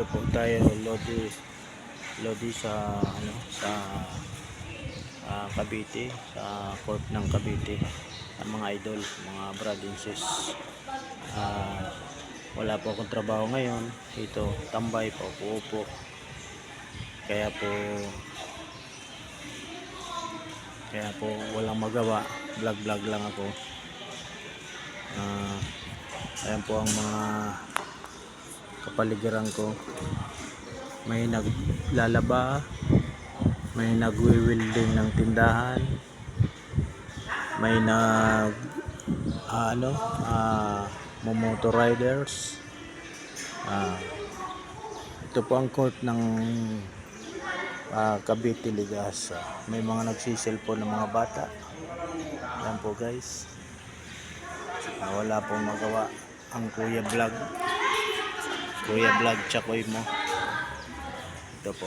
Dito po tayo Lodi sa sa Cavite, sa court ng Cavite. Ang mga idol, mga brad and sis. Wala po akong trabaho ngayon. Ito, tambay po, uupo. Kaya po walang magawa. Vlog lang ako. Ayan po ang mga kapaligiran ko. May naglalaba, may nagwi-welding ng tindahan, may motor riders. Ito po ang court ng Cavite Ligasa. May mga nagsiselfon ng mga bata. Ayan po guys, wala pong magawa ang Kuya Vlog Chakoy mo. Ito po.